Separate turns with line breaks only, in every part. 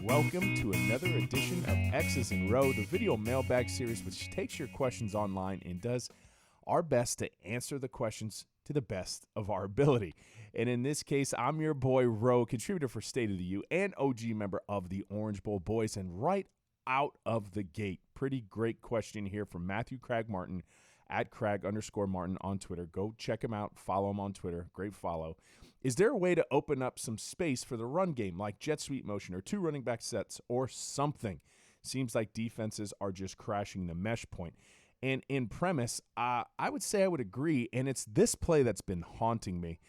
Welcome to another edition of X's in Row, the video mailbag series which takes your questions online and does our best to answer the questions to the best of our ability. And in this case, I'm your boy Row, contributor for State of the U and OG member of the Orange Bowl Boys. And right out of the gate, pretty great question here from Matthew Craig Martin at Crag_Martin on Twitter. Go check him out. Follow him on Twitter. Great follow. Is there a way to open up some space for the run game, like jet sweep motion or two running back sets or something? Seems like defenses are just crashing the mesh point. And in premise, I would say I would agree, and it's this play that's been haunting me.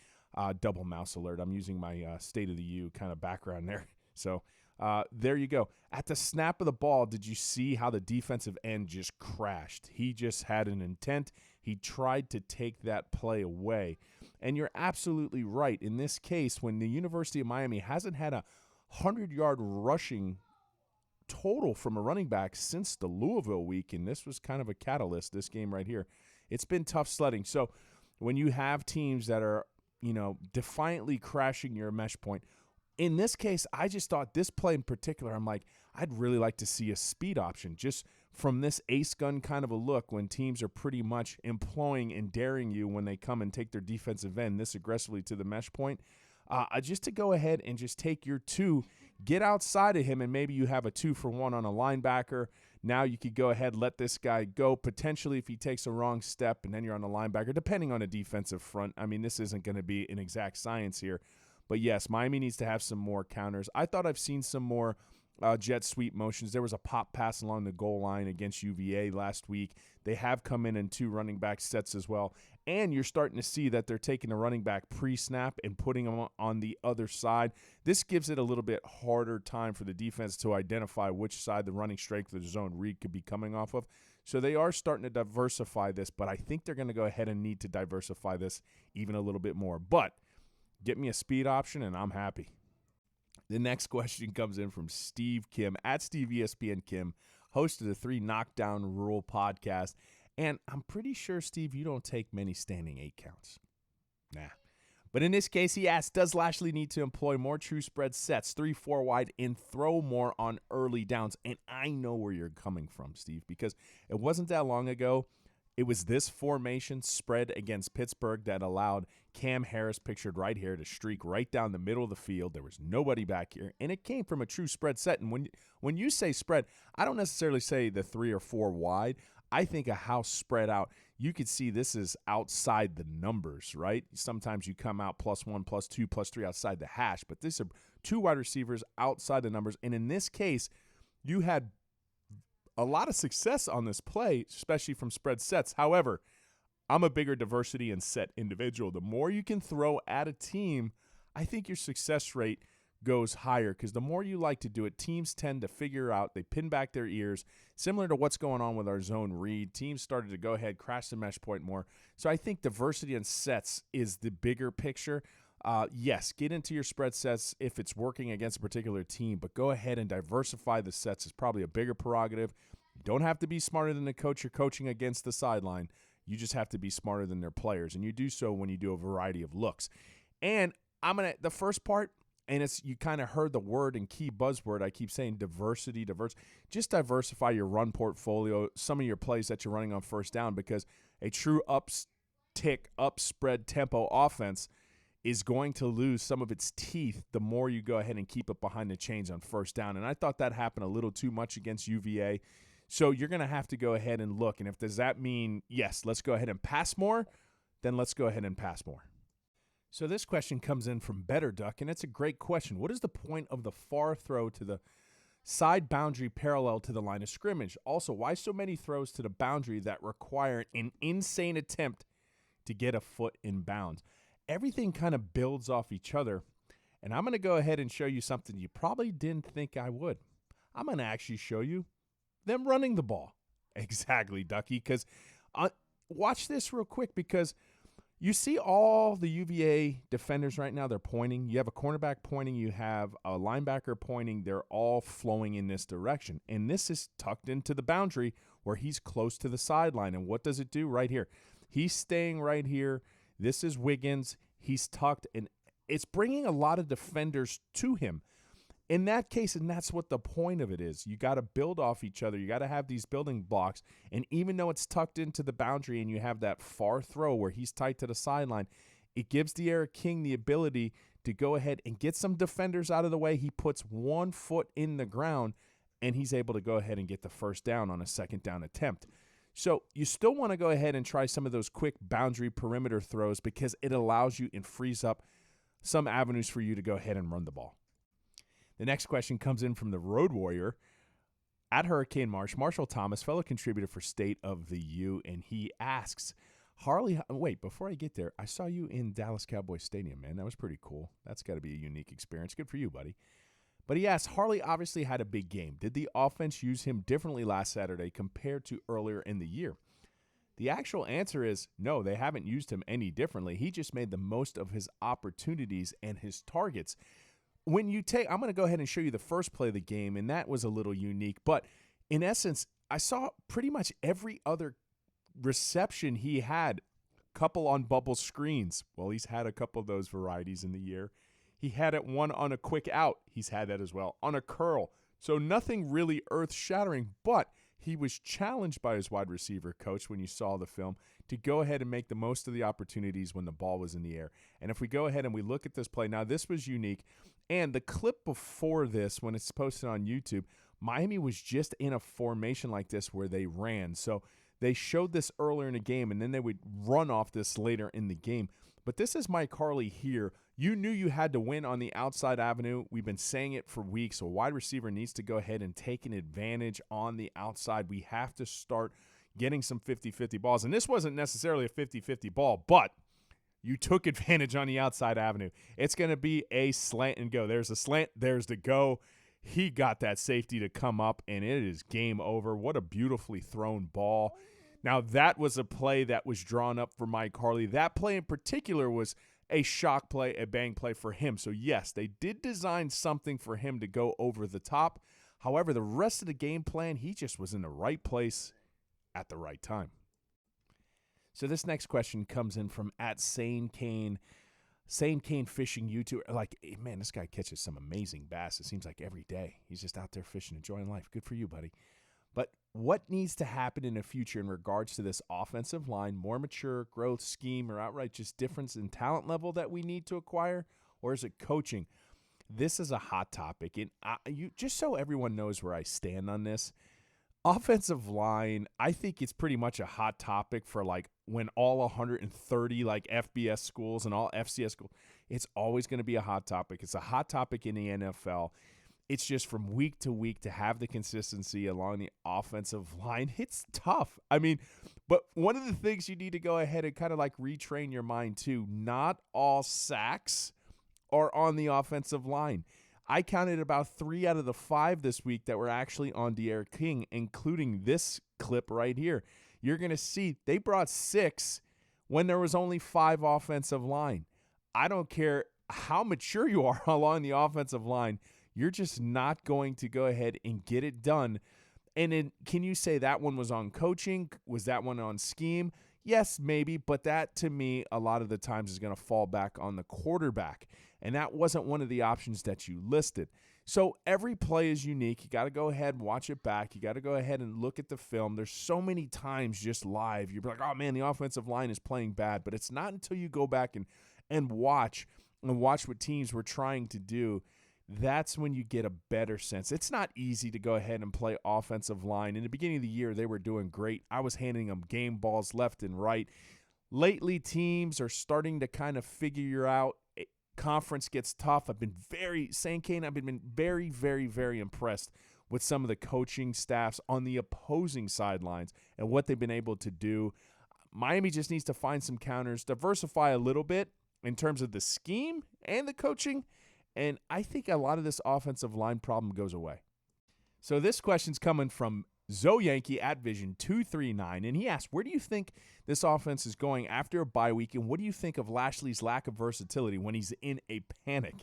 Double mouse alert. I'm using my State of the U kind of background there. So there you go. At the snap of the ball, did you see how the defensive end just crashed? He just had an intent. He tried to take that play away. And you're absolutely right. In this case, when the University of Miami hasn't had a 100-yard rushing total from a running back since the Louisville week, and this was kind of a catalyst, this game right here, it's been tough sledding. So when you have teams that are, defiantly crashing your mesh point, in this case, I just thought this play in particular, I'm like, I'd really like to see a speed option just from this ace gun kind of a look when teams are pretty much employing and daring you when they come and take their defensive end this aggressively to the mesh point. Just to go ahead and just take your two, get outside of him, and maybe you have a 2-for-1 on a linebacker. Now you could go ahead, let this guy go, potentially if he takes a wrong step, and then you're on the linebacker, depending on a defensive front. I mean, this isn't going to be an exact science here. But, yes, Miami needs to have some more counters. I thought I've seen some more jet sweep motions. There was a pop pass along the goal line against UVA last week. They have come in two running back sets as well. And you're starting to see that they're taking a running back pre-snap and putting them on the other side. This gives it a little bit harder time for the defense to identify which side the running strength of the zone read could be coming off of. So they are starting to diversify this, but I think they're going to go ahead and need to diversify this even a little bit more. But get me a speed option, and I'm happy. The next question comes in from Steve Kim, at Steve ESPN Kim, host of the 3 Knockdown Rule podcast. And I'm pretty sure, Steve, you don't take many standing 8 counts. Nah. But in this case, he asks, does Lashley need to employ more true spread sets, 3-4 wide, and throw more on early downs? And I know where you're coming from, Steve, because it wasn't that long ago. It was this formation spread against Pittsburgh that allowed Cam Harris, pictured right here, to streak right down the middle of the field. There was nobody back here, and it came from a true spread set. And when you say spread, I don't necessarily say the 3 or 4 wide. I think a house spread out. You could see this is outside the numbers, right? Sometimes you come out +1, +2, +3 outside the hash, but these are 2 wide receivers outside the numbers. And in this case, you had a lot of success on this play, especially from spread sets. However, I'm a bigger diversity and set individual. The more you can throw at a team, I think your success rate goes higher because the more you like to do it, teams tend to figure out, they pin back their ears, similar to what's going on with our zone read. Teams started to go ahead, crash the mesh point more. So I think diversity and sets is the bigger picture. Yes, get into your spread sets if it's working against a particular team, but go ahead and diversify the sets is probably a bigger prerogative. You don't have to be smarter than the coach you're coaching against the sideline. You just have to be smarter than their players, and you do so when you do a variety of looks. And the first part, and you kind of heard the word and key buzzword I keep saying, diversity. Just diversify your run portfolio, some of your plays that you're running on first down, because a true up spread tempo offense is going to lose some of its teeth the more you go ahead and keep it behind the chains on first down. And I thought that happened a little too much against UVA. So you're going to have to go ahead and look. And does that mean, yes, let's go ahead and pass more? Then let's go ahead and pass more. So this question comes in from Better Duck, and it's a great question. What is the point of the far throw to the side boundary parallel to the line of scrimmage? Also, why so many throws to the boundary that require an insane attempt to get a foot in bounds? Everything kind of builds off each other, and I'm going to go ahead and show you something you probably didn't think I would. I'm going to actually show you them running the ball. Exactly, Ducky, because watch this real quick, because you see all the UVA defenders right now, they're pointing. You have a cornerback pointing. You have a linebacker pointing. They're all flowing in this direction, and this is tucked into the boundary where he's close to the sideline. And what does it do right here? He's staying right here. This is Wiggins. He's tucked, and it's bringing a lot of defenders to him. in that case, and that's what the point of it is, you got to build off each other. You got to have these building blocks. And even though it's tucked into the boundary and you have that far throw where he's tight to the sideline, it gives De'Ara King the ability to go ahead and get some defenders out of the way. He puts 1 foot in the ground, and he's able to go ahead and get the first down on a second down attempt. So you still want to go ahead and try some of those quick boundary perimeter throws because it allows you and frees up some avenues for you to go ahead and run the ball. The next question comes in from the Road Warrior at Hurricane Marsh, Marshall Thomas, fellow contributor for State of the U, and he asks, Harley, wait, before I get there, I saw you in Dallas Cowboys Stadium, man. That was pretty cool. That's got to be a unique experience. Good for you, buddy. But he asks, Harley obviously had a big game. Did the offense use him differently last Saturday compared to earlier in the year? The actual answer is no, they haven't used him any differently. He just made the most of his opportunities and his targets. I'm going to go ahead and show you the first play of the game, and that was a little unique. But in essence, I saw pretty much every other reception he had, couple on bubble screens. Well, he's had a couple of those varieties in the year. He had it one on a quick out. He's had that as well. On a curl. So nothing really earth-shattering, but he was challenged by his wide receiver coach when you saw the film to go ahead and make the most of the opportunities when the ball was in the air. And if we go ahead and we look at this play, now this was unique. And the clip before this, when it's posted on YouTube, Miami was just in a formation like this where they ran. So they showed this earlier in the game, and then they would run off this later in the game. But this is Mike Harley here. You knew you had to win on the outside avenue. We've been saying it for weeks. A wide receiver needs to go ahead and take an advantage on the outside. We have to start getting some 50-50 balls. And this wasn't necessarily a 50-50 ball, but you took advantage on the outside avenue. It's going to be a slant and go. There's a slant. There's the go. He got that safety to come up, and it is game over. What a beautifully thrown ball. Now, that was a play that was drawn up for Mike Harley. That play in particular was a shock play, a bang play for him. So, yes, they did design something for him to go over the top. However, the rest of the game plan, he just was in the right place at the right time. So this next question comes in from @SaneCane. Sane Kane Fishing YouTube. Like, man, this guy catches some amazing bass. It seems like every day. He's just out there fishing, enjoying life. Good for you, buddy. But what needs to happen in the future in regards to this offensive line, more mature growth scheme, or outright just difference in talent level that we need to acquire? Or is it coaching? This is a hot topic. And just so everyone knows where I stand on this, offensive line, I think it's pretty much a hot topic for like when all 130 like FBS schools and all FCS schools, it's always going to be a hot topic. It's a hot topic in the NFL. It's just from week to week to have the consistency along the offensive line. It's tough. I mean, but one of the things you need to go ahead and kind of like retrain your mind to, not all sacks are on the offensive line. I counted about 3 out of the 5 this week that were actually on De'Ara King, including this clip right here. You're going to see they brought 6 when there was only 5 offensive line. I don't care how mature you are along the offensive line. You're just not going to go ahead and get it done. And then can you say that one was on coaching? Was that one on scheme? Yes, maybe, but that to me a lot of the times is going to fall back on the quarterback. And that wasn't one of the options that you listed. So every play is unique. You got to go ahead and watch it back. You got to go ahead and look at the film. There's so many times just live, you're like, oh, man, the offensive line is playing bad. But it's not until you go back and watch what teams were trying to do, that's when you get a better sense. It's not easy to go ahead and play offensive line. In the beginning of the year, they were doing great. I was handing them game balls left and right. Lately, teams are starting to kind of figure out. Conference gets tough. I've been very very, very, very impressed with some of the coaching staffs on the opposing sidelines and what they've been able to do. Miami just needs to find some counters, diversify a little bit in terms of the scheme and the coaching, and I think a lot of this offensive line problem goes away. So this question's coming from Zoe Yankee at Vision239, and he asked, where do you think this offense is going after a bye week, and what do you think of Lashley's lack of versatility when he's in a panic?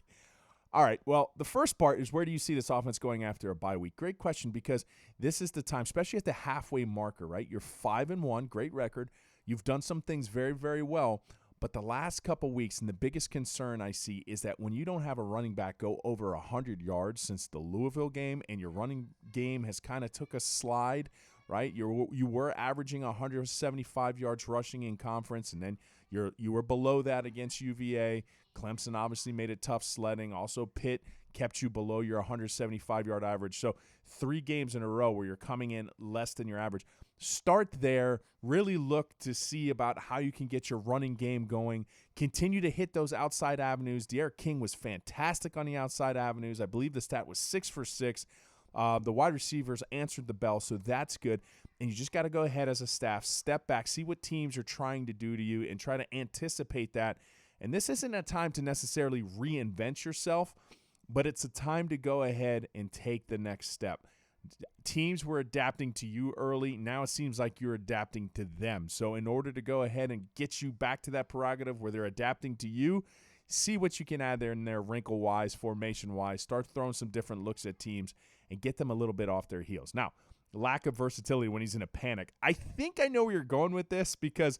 All right, well, the first part is, where do you see this offense going after a bye week? Great question, because this is the time, especially at the halfway marker, right? You're 5-1, great record. You've done some things very, very well, But the last couple weeks, and the biggest concern I see is that when you don't have a running back go over 100 yards since the Louisville game, and your running game has kind of took a slide, right? You were averaging 175 yards rushing in conference, and then you were below that against UVA. Clemson obviously made it tough sledding. Also, Pitt kept you below your 175-yard average. So 3 games in a row where you're coming in less than your average. Start there. Really look to see about how you can get your running game going. Continue to hit those outside avenues. De'Aaron King was fantastic on the outside avenues. I believe the stat was 6 for 6. The wide receivers answered the bell, so that's good. And you just got to go ahead as a staff, step back, see what teams are trying to do to you, and try to anticipate that. And this isn't a time to necessarily reinvent yourself, but it's a time to go ahead and take the next step. Teams were adapting to you early. Now it seems like you're adapting to them. So in order to go ahead and get you back to that prerogative where they're adapting to you, see what you can add there in there wrinkle-wise, formation-wise. Start throwing some different looks at teams and get them a little bit off their heels. Now, lack of versatility when he's in a panic. I think I know where you're going with this because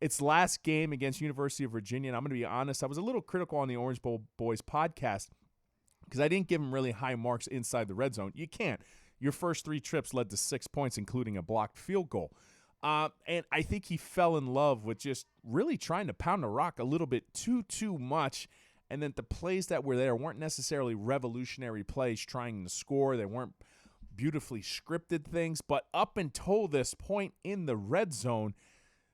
it's last game against University of Virginia, and I'm going to be honest, I was a little critical on the Orange Bowl Boys podcast because I didn't give him really high marks inside the red zone. You can't. Your first 3 trips led to 6 points, including a blocked field goal. And I think he fell in love with just really trying to pound the rock a little bit too much, and then the plays that were there weren't necessarily revolutionary plays trying to score. They weren't beautifully scripted things, but up until this point in the red zone,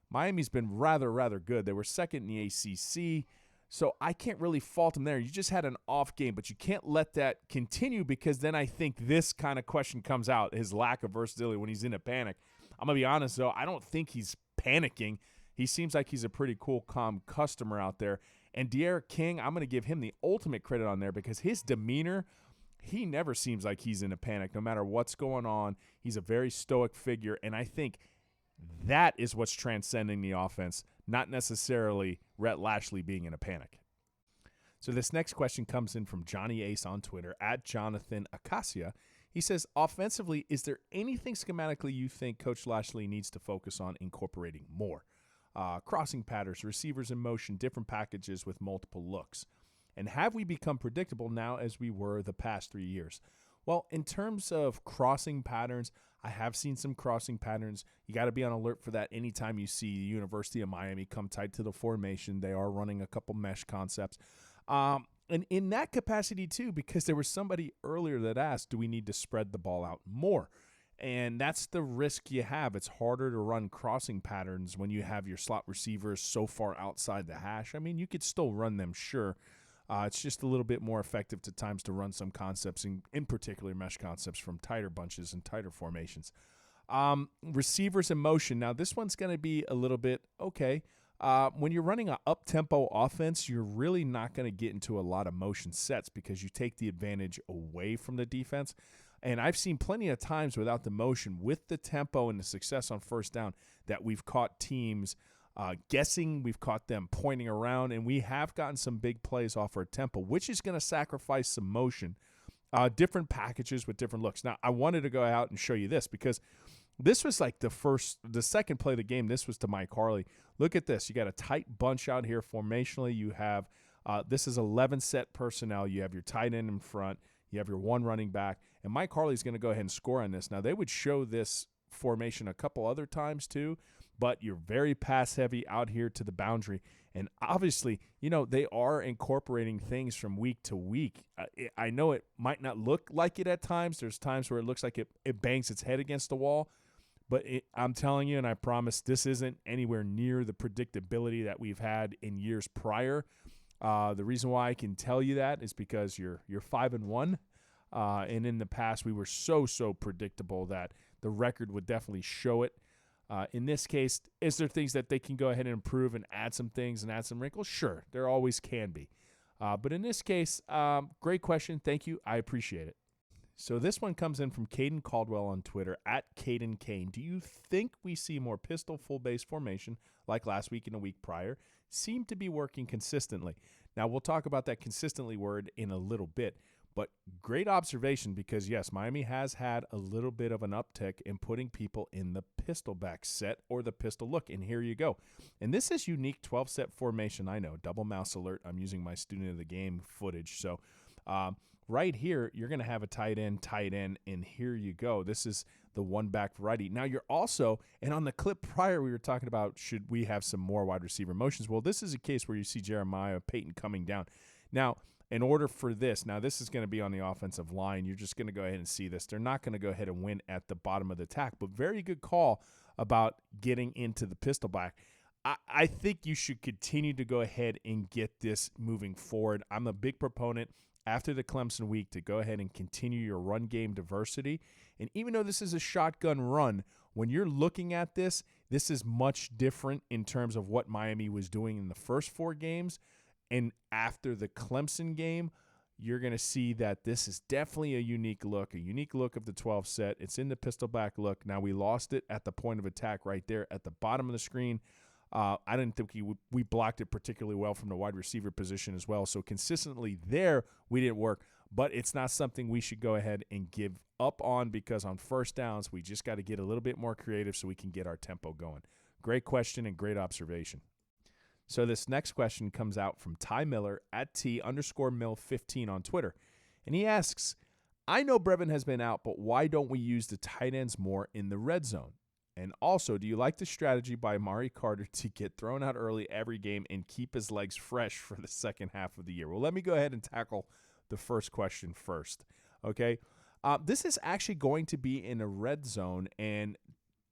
Miami's been rather good. They were second in the ACC, so I can't really fault them there. You just had an off game, but you can't let that continue because then I think this kind of question comes out, his lack of versatility when he's in a panic. I'm going to be honest, though, I don't think he's panicking. He seems like he's a pretty cool, calm customer out there. And De'Aaron King, I'm going to give him the ultimate credit on there because his demeanor, he never seems like he's in a panic no matter what's going on. He's a very stoic figure, and I think that is what's transcending the offense, not necessarily Rhett Lashley being in a panic. So this next question comes in from Johnny Ace on Twitter, at Jonathan Acacia. He says, offensively, is there anything schematically you think Coach Lashley needs to focus on incorporating more? Crossing patterns, receivers in motion, different packages with multiple looks. And have we become predictable now as we were the past 3 years? Well, in terms of crossing patterns, I have seen some crossing patterns. You got to be on alert for that anytime you see the University of Miami come tight to the formation. They are running a couple mesh concepts. And in that capacity, too, because there was somebody earlier that asked, do we need to spread the ball out more? And that's the risk you have. It's harder to run crossing patterns when you have your slot receivers so far outside the hash. I mean, you could still run them, sure. It's just a little bit more effective to times to run some concepts, in particular mesh concepts from tighter bunches and tighter formations. Receivers in motion. Now, this one's going to be a little bit, okay. When you're running an up-tempo offense, you're really not going to get into a lot of motion sets because you take the advantage away from the defense. And I've seen plenty of times without the motion, with the tempo and the success on first down, that we've caught teams guessing, we've caught them pointing around, and we have gotten some big plays off our tempo, which is going to sacrifice some motion, different packages with different looks. Now, I wanted to go out and show you this because this was like the second play of the game. This was to Mike Harley. Look at this. You got a tight bunch out here formationally. You have this is 11 set personnel. You have your tight end in front. You have your one running back. And Mike Harley's going to go ahead and score on this. Now, they would show this formation a couple other times too, but you're very pass-heavy out here to the boundary. And obviously, they are incorporating things from week to week. I know it might not look like it at times. There's times where it looks like it bangs its head against the wall. But I'm telling you, and I promise, this isn't anywhere near the predictability that we've had in years prior. The reason why I can tell you that is because you're 5-1, and in the past we were so predictable that the record would definitely show it. In this case, is there things that they can go ahead and improve and add some things and add some wrinkles? Sure, there always can be. But in this case, great question. Thank you. I appreciate it. So this one comes in from Caden Caldwell on Twitter, at Caden Kane. Do you think we see more pistol full base formation like last week and a week prior? Seem to be working consistently. Now, we'll talk about that consistently word in a little bit. But great observation because, yes, Miami has had a little bit of an uptick in putting people in the pistol back set or the pistol look. And here you go. And this is unique 12-set formation. I know, double mouse alert. I'm using my student of the game footage. So right here, you're going to have a tight end, and here you go. This is the one-back variety. Now, you're also, and on the clip prior, we were talking about should we have some more wide receiver motions. Well, this is a case where you see Jeremiah Payton coming down. Now, in order for this, now this is going to be on the offensive line. You're just going to go ahead and see this. They're not going to go ahead and win at the bottom of the tack, but very good call about getting into the pistol back. I think you should continue to go ahead and get this moving forward. I'm a big proponent after the Clemson week to go ahead and continue your run game diversity. And even though this is a shotgun run, when you're looking at this, this is much different in terms of what Miami was doing in the first 4 games. And after the Clemson game, you're going to see that this is definitely a unique look of the 12 set. It's in the pistol back look. Now, we lost it at the point of attack right there at the bottom of the screen. I didn't think we blocked it particularly well from the wide receiver position as well. So consistently there, we didn't work. But it's not something we should go ahead and give up on because on first downs, we just got to get a little bit more creative so we can get our tempo going. Great question and great observation. So this next question comes out from Ty Miller at T_Mill15 on Twitter. And he asks, I know Brevin has been out, but why don't we use the tight ends more in the red zone? And also, do you like the strategy by Amari Carter to get thrown out early every game and keep his legs fresh for the second half of the year? Well, let me go ahead and tackle the first question first, okay? This is actually going to be in a red zone, and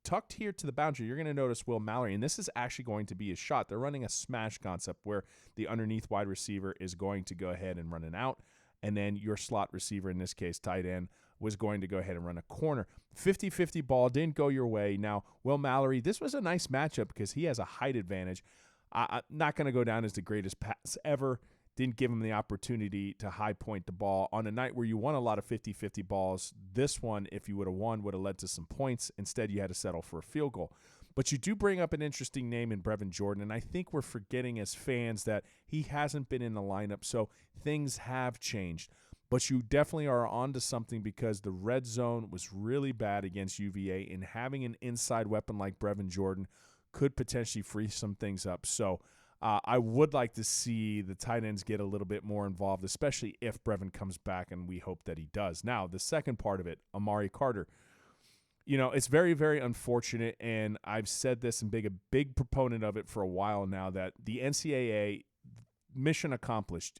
tucked here to the boundary, you're going to notice Will Mallory, and this is actually going to be a shot. They're running a smash concept where the underneath wide receiver is going to go ahead and run it out, and then your slot receiver, in this case tight end, was going to go ahead and run a corner. 50-50 ball didn't go your way. Now, Will Mallory, this was a nice matchup because he has a height advantage. I'm not going to go down as the greatest pass ever. Didn't give him the opportunity to high point the ball. On a night where you won a lot of 50-50 balls, this one, if you would have won, would have led to some points. Instead, you had to settle for a field goal. But you do bring up an interesting name in Brevin Jordan, and I think we're forgetting as fans that he hasn't been in the lineup, so things have changed. But you definitely are onto something because the red zone was really bad against UVA, and having an inside weapon like Brevin Jordan could potentially free some things up. So I would like to see the tight ends get a little bit more involved, especially if Brevin comes back, and we hope that he does. Now, the second part of it, Amari Carter. You know, it's very, very unfortunate, and I've said this and been a big proponent of it for a while now, that the NCAA, mission accomplished.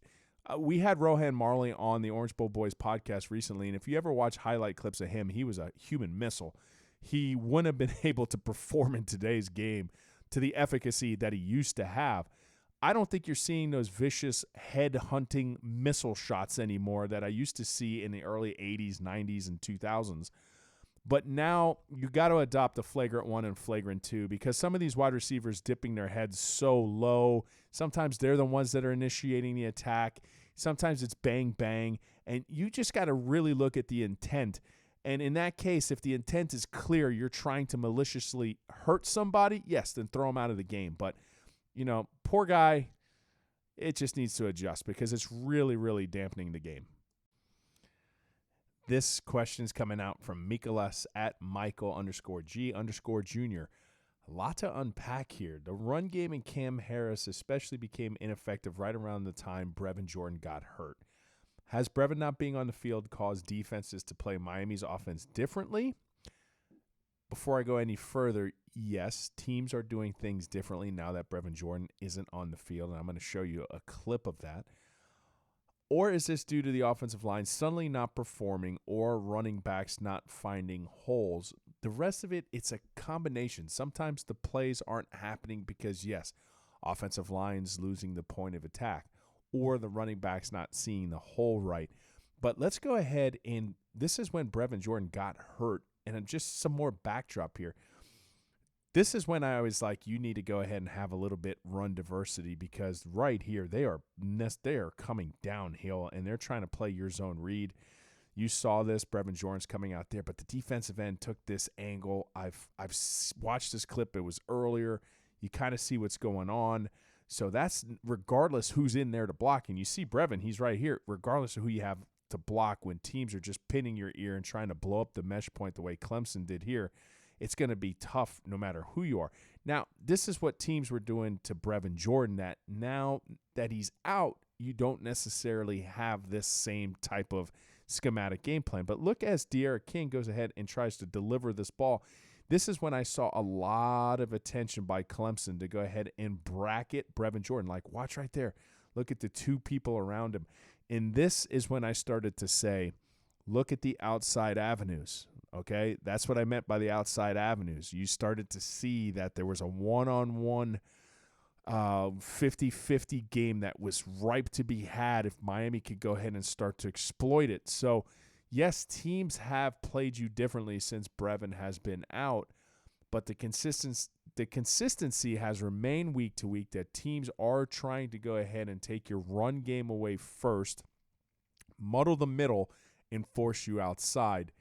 We had Rohan Marley on the Orange Bowl Boys podcast recently, and if you ever watch highlight clips of him, he was a human missile. He wouldn't have been able to perform in today's game to the efficacy that he used to have. I don't think you're seeing those vicious head-hunting missile shots anymore that I used to see in the early 80s, 90s, and 2000s. But now you got to adopt a flagrant 1 and flagrant 2 because some of these wide receivers dipping their heads so low, sometimes they're the ones that are initiating the attack. Sometimes it's bang, bang, and you just got to really look at the intent. And in that case, if the intent is clear, you're trying to maliciously hurt somebody, yes, then throw them out of the game. But, you know, poor guy, it just needs to adjust because it's really, really dampening the game. This question's coming out from Mikolas at Michael_G_Jr. A lot to unpack here. The run game in Cam Harris especially became ineffective right around the time Brevin Jordan got hurt. Has Brevin not being on the field caused defenses to play Miami's offense differently? Before I go any further, yes, teams are doing things differently now that Brevin Jordan isn't on the field, and I'm going to show you a clip of that. Or is this due to the offensive line suddenly not performing or running backs not finding holes? The rest of it, it's a combination. Sometimes the plays aren't happening because, yes, offensive line's losing the point of attack or the running back's not seeing the hole right. But let's go ahead, and this is when Brevin Jordan got hurt. And just some more backdrop here. This is when I was like, you need to go ahead and have a little bit run diversity because right here they are coming downhill and they're trying to play your zone read. You saw this, Brevin Jordan's coming out there, but the defensive end took this angle. I've watched this clip. It was earlier. You kind of see what's going on. So that's regardless who's in there to block. And you see Brevin, he's right here. Regardless of who you have to block when teams are just pinning your ear and trying to blow up the mesh point the way Clemson did here, it's going to be tough no matter who you are. Now, this is what teams were doing to Brevin Jordan, that now that he's out, you don't necessarily have this same type of schematic game plan. But look, as De'Ara King goes ahead and tries to deliver this ball, this is when I saw a lot of attention by Clemson to go ahead and bracket Brevin Jordan. Like, watch right there. Look at the two people around him. And this is when I started to say, look at the outside avenues. Okay, that's what I meant by the outside avenues. You started to see that there was a one-on-one 50-50 game that was ripe to be had if Miami could go ahead and start to exploit it. So, yes, teams have played you differently since Brevin has been out, but the consistency has remained week to week, that teams are trying to go ahead and take your run game away first, muddle the middle, and force you outside.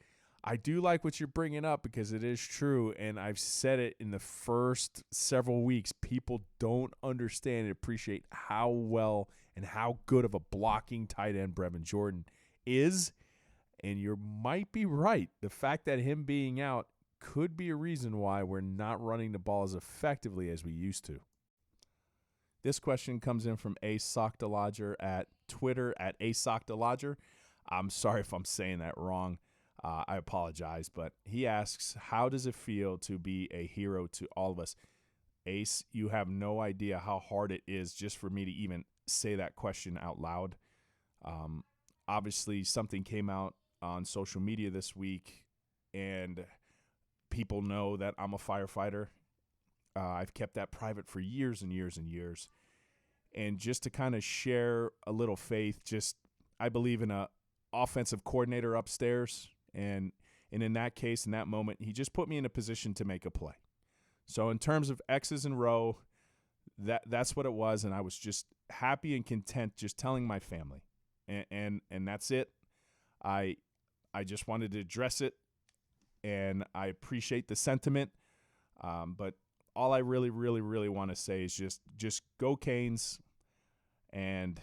I do like what you're bringing up because it is true, and I've said it in the first several weeks. People don't understand and appreciate how well and how good of a blocking tight end Brevin Jordan is, and you might be right. The fact that him being out could be a reason why we're not running the ball as effectively as we used to. This question comes in from A. Sockdolodger at Twitter at A. Sockdolodger. I'm sorry if I'm saying that wrong. I apologize, but he asks, how does it feel to be a hero to all of us? Ace, you have no idea how hard it is just for me to even say that question out loud. Obviously, something came out on social media this week, and people know that I'm a firefighter. I've kept that private for years and years and years. And just to kind of share a little faith, I believe in a offensive coordinator upstairs. And in that case, in that moment, he just put me in a position to make a play. So in terms of X's and row, that's what it was, and I was just happy and content just telling my family. And that's it. I just wanted to address it, and I appreciate the sentiment. But all I really, really, really want to say is just go Canes, and